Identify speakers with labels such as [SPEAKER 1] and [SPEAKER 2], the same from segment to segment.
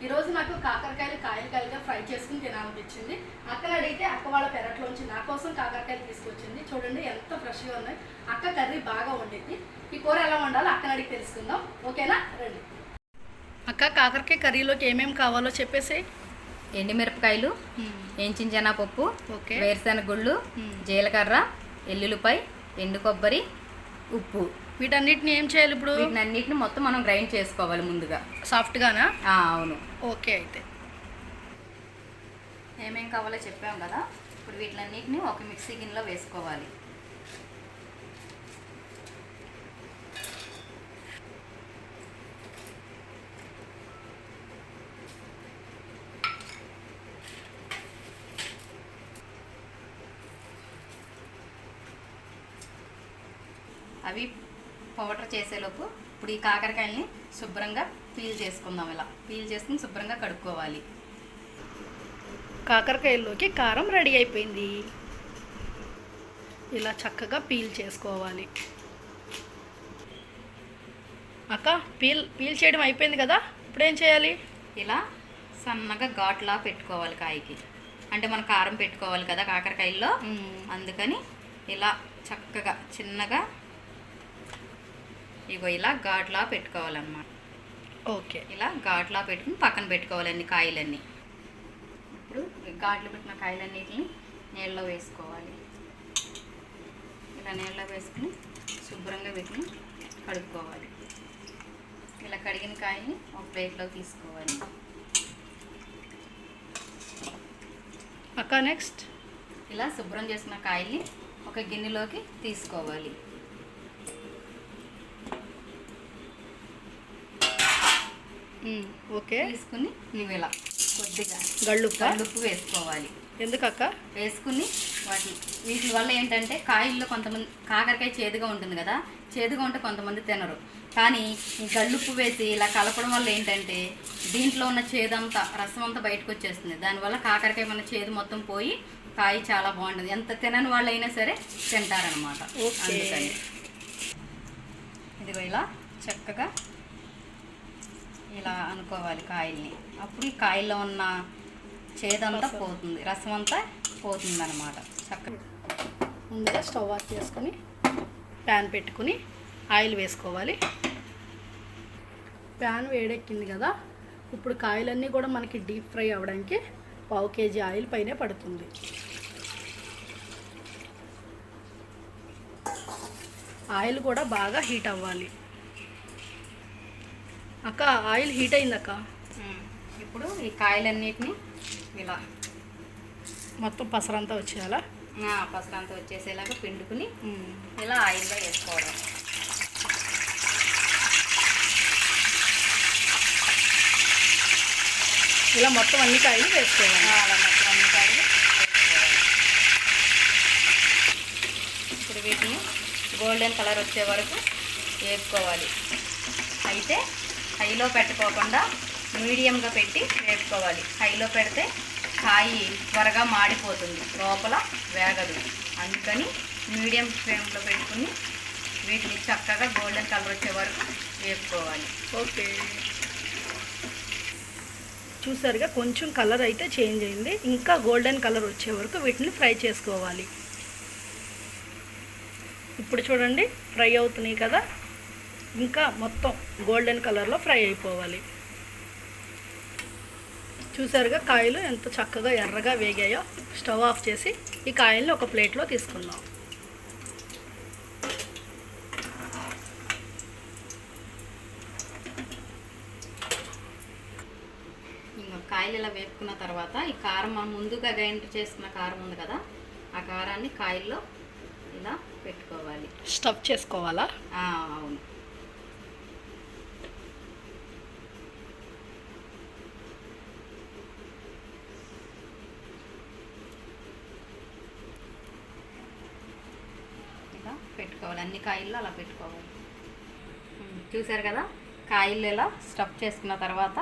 [SPEAKER 1] ఈరోజు నాకు కాకరకాయలు కాయలుగా ఫ్రై చేసుకుని తినాలనిపించింది. అక్కని అడిగితే అక్క వాళ్ళ పెరట్లోంచి నా కోసం కాకరకాయలు తీసుకొచ్చింది. చూడండి ఎంత ఫ్రెష్గా ఉన్నాయి. అక్క కర్రీ బాగా వండింది. ఈ కూర ఎలా వండాలో అక్కని అడిగి తెలుసుకుందాం. ఓకేనా, రండి. అక్క, కాకరకాయ కర్రీలోకి ఏమేమి కావాలో చెప్పేసి.
[SPEAKER 2] ఎండుమిరపకాయలు, ఏంచిన శనగపప్పు, వేరుశెనగ గుళ్ళు, జీలకర్ర, ఎల్లుల్లిపాయ, ఎండు కొబ్బరి, ఉప్పు.
[SPEAKER 1] వీటన్నిటిని ఏం చేయాలి ఇప్పుడు?
[SPEAKER 2] వీటన్నిటిని మొత్తం మనం గ్రైండ్ చేసుకోవాలి ముందుగా.
[SPEAKER 1] సాఫ్ట్గానా?
[SPEAKER 2] అవును.
[SPEAKER 1] ఓకే, అయితే
[SPEAKER 2] ఏమేం కావాలో చెప్పాం కదా. ఇప్పుడు వీటిలన్నిటిని ఒక మిక్సీ గిన్నెలో వేసుకోవాలి. అవి పౌడర్ చేసేలోపు ఇప్పుడు ఈ కాకరకాయల్ని శుభ్రంగా పీల్ చేసుకుందాం. ఇలా పీల్ చేసుకుని శుభ్రంగా కడుక్కోవాలి.
[SPEAKER 1] కాకరకాయల్లోకి కారం రెడీ అయిపోయింది. ఇలా చక్కగా పీల్ చేసుకోవాలి. అక్క, పీల్ చేయడం అయిపోయింది కదా, ఇప్పుడు ఏం చేయాలి?
[SPEAKER 2] ఇలా సన్నగా ఘాట్లా పెట్టుకోవాలి కాయకి. అంటే మనం కారం పెట్టుకోవాలి కదా కాకరకాయల్లో, అందుకని ఇలా చక్కగా చిన్నగా ఇగో ఇలా ఘాట్లా పెట్టుకోవాలన్నమాట.
[SPEAKER 1] ఓకే,
[SPEAKER 2] ఇలా ఘాట్లా పెట్టుకుని పక్కన పెట్టుకోవాలి అన్ని కాయలన్నీ. ఇప్పుడు ఘాట్లు పెట్టిన కాయలన్నిటిని నీళ్ళలో వేసుకోవాలి. ఇలా నీళ్ళలో వేసుకుని శుభ్రంగా వీటిని కడుక్కోవాలి. ఇలా కడిగిన కాయని ఒక ప్లేట్లో తీసుకోవాలి.
[SPEAKER 1] అక్క, నెక్స్ట్
[SPEAKER 2] ఇలా శుభ్రం చేసిన కాయల్ని ఒక గిన్నెలోకి తీసుకోవాలి.
[SPEAKER 1] ఓకే,
[SPEAKER 2] తీసుకుని నువ్వు ఇలా కొద్దిగా గళ్ళుప్పు వేసుకోవాలి.
[SPEAKER 1] ఎందుకక్క?
[SPEAKER 2] వేసుకుని వీటి వల్ల ఏంటంటే కాయల్లో కొంతమంది కాకరకాయ చేదుగా ఉంటుంది కదా, చేదుగా ఉంటే కొంతమంది తినరు. కానీ ఈ గళ్ళుప్పు వేసి ఇలా కలపడం వల్ల ఏంటంటే దీంట్లో ఉన్న చేదంతా రసం అంతా బయటకు వచ్చేస్తుంది. దానివల్ల కాకరకాయ మన చేదు మొత్తం పోయి కాయ చాలా బాగుంటుంది. ఎంత తినని వాళ్ళు అయినా సరే తింటారనమాట. అందుకని ఇదిగో ఇలా చక్కగా ఇలా అనుకోవాలి కాయల్ని. అప్పుడు ఈ కాయల్లో ఉన్న చేదంతా పోతుంది, రసం అంతా పోతుంది అనమాట. చక్కగా
[SPEAKER 1] ముందుగా స్టవ్ ఆఫ్ చేసుకొని ప్యాన్ పెట్టుకుని ఆయిల్ వేసుకోవాలి. ప్యాన్ వేడెక్కింది కదా, ఇప్పుడు కాయలన్నీ కూడా మనకి డీప్ ఫ్రై అవ్వడానికి 1/2 kg ఆయిల్ పైనే పడుతుంది. ఆయిల్ కూడా బాగా హీట్ అవ్వాలి. అక్క, ఆయిల్ హీట్ అయింది అక్క.
[SPEAKER 2] ఇప్పుడు ఈ కాయలన్నిటిని ఇలా
[SPEAKER 1] మొత్తం పసరంతా వచ్చేయాలా?
[SPEAKER 2] పసరంతా వచ్చేసేలాగా పిండుకుని ఇలా ఆయిల్లో వేసుకోవడం.
[SPEAKER 1] ఇలా మొత్తం అన్ని కాయలు వేసుకోవాలి.
[SPEAKER 2] అలా మొత్తం అన్ని కాయలు వేసుకోవాలి. ఇప్పుడు వీటిని గోల్డెన్ కలర్ వచ్చే వరకు వేపుకోవాలి. అయితే హైలో పెట్టుకోకుండా మీడియంగా పెట్టి వేపుకోవాలి. హైలో పెడితే కాయ త్వరగా మాడిపోతుంది, లోపల వేగదు. అందుకని మీడియం ఫ్లేమ్లో పెట్టుకుని వీటిని చక్కగా గోల్డెన్ కలర్ వచ్చే వరకు వేపుకోవాలి.
[SPEAKER 1] ఓకే, చూసారుగా కొంచెం కలర్ అయితే చేంజ్ అయింది. ఇంకా గోల్డెన్ కలర్ వచ్చే వరకు వీటిని ఫ్రై చేసుకోవాలి. ఇప్పుడు చూడండి ఫ్రై అవుతున్నాయి కదా, ఇంకా మొత్తం గోల్డెన్ కలర్లో ఫ్రై అయిపోవాలి. చూసారుగా కాయలు ఎంత చక్కగా ఎర్రగా వేగాయో. స్టవ్ ఆఫ్ చేసి ఈ కాయల్ని ఒక ప్లేట్లో తీసుకుందాం.
[SPEAKER 2] ఇంకా కాయలు ఇలా వేపుకున్న తర్వాత ఈ కారం మనం ముందుగా గ్రైండ్ చేసుకున్న కారం ఉంది కదా, ఆ కారాన్ని కాయల్లో ఇలా పెట్టుకోవాలి.
[SPEAKER 1] స్టఫ్ చేసుకోవాలా?
[SPEAKER 2] అవును. ఇలా పెట్టుకోవాలి. అన్ని కాయల్లో అలా పెట్టుకోవాలి. చూసారు కదా, కాయలు ఇలా స్టఫ్ చేసుకున్న తర్వాత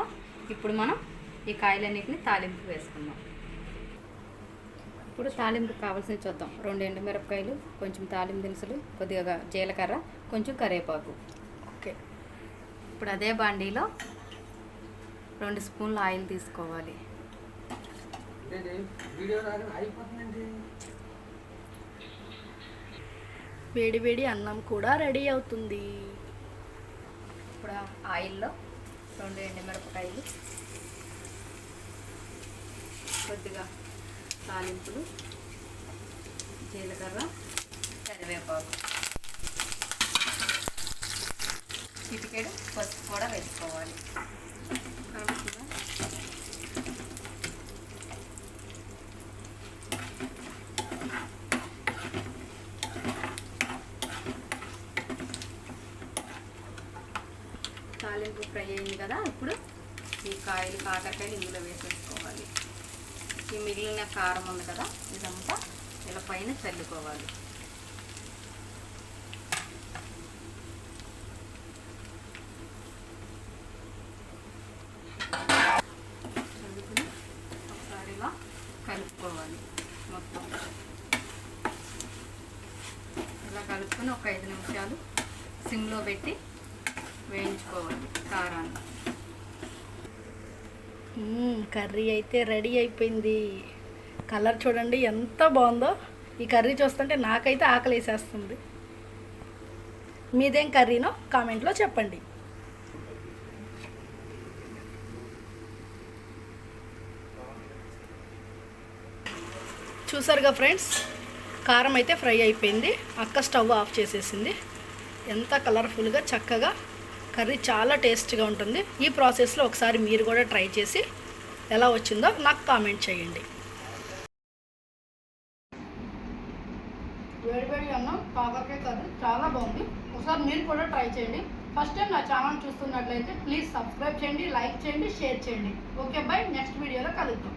[SPEAKER 2] ఇప్పుడు మనం ఈ కాయలన్నిటిని తాలింపు వేసుకుందాం. ఇప్పుడు తాలింపుకి కావాల్సినవి చూద్దాం. 2 ఎండుమిరపకాయలు, కొంచెం తాలింపు దినుసులు, కొద్దిగా జీలకర్ర, కొంచెం కరివేపాకు.
[SPEAKER 1] ఓకే,
[SPEAKER 2] ఇప్పుడు అదే బాండీలో 2 స్పూన్లు ఆయిల్ తీసుకోవాలి.
[SPEAKER 1] వేడి వేడి అన్నం కూడా రెడీ అవుతుంది.
[SPEAKER 2] ఇప్పుడు ఆయిల్లో 2 ఎండుమిరపకాయలు, కొద్దిగా తాలింపులు, జీలకర్ర, కరివేపాకు, చిటికెడు పసుపు కూడా వేసుకోవాలి. తాలింపు ఫ్రై అయింది కదా, ఇప్పుడు ఈ కాకరకాయలు ఇందులో వేసేసుకోవాలి. ఈ మిగిలిన కారం ఉంది కదా, ఇదంతా ఇలా పైన చల్లుకోవాలి. చల్లుకుని ఒకసారి ఇలా కలుపుకోవాలి. మొత్తం ఇలా కలుపుకొని ఒక 5 నిమిషాలు సిమ్లో పెట్టి వేయించుకోవాలి కారాన్ని.
[SPEAKER 1] కర్రీ అయితే రెడీ అయిపోయింది. కలర్ చూడండి ఎంత బాగుందో. ఈ కర్రీ చూస్తుంటే నాకైతే ఆకలి వేసేస్తుంది. మీదేం కర్రీనో కామెంట్లో చెప్పండి. చూసారుగా ఫ్రెండ్స్, కారం అయితే ఫ్రై అయిపోయింది. అక్క స్టవ్ ఆఫ్ చేసేసింది. ఎంత కలర్ఫుల్గా చక్కగా కర్రీ చాలా టేస్ట్గా ఉంటుంది. ఈ ప్రాసెస్లో ఒకసారి మీరు కూడా ట్రై చేసి ఎలా వచ్చిందో నాకు కామెంట్ చేయండి. వేడివేడి అన్నం కాకరకాయ కర్రీ చాలా బాగుంది. ఒకసారి మీరు కూడా ట్రై చేయండి. ఫస్ట్ టైం నా ఛానల్ చూస్తున్నట్లయితే ప్లీజ్ సబ్స్క్రైబ్ చేయండి, లైక్ చేయండి, షేర్ చేయండి. Okay, by. నెక్స్ట్ వీడియోలో కలుద్దాం.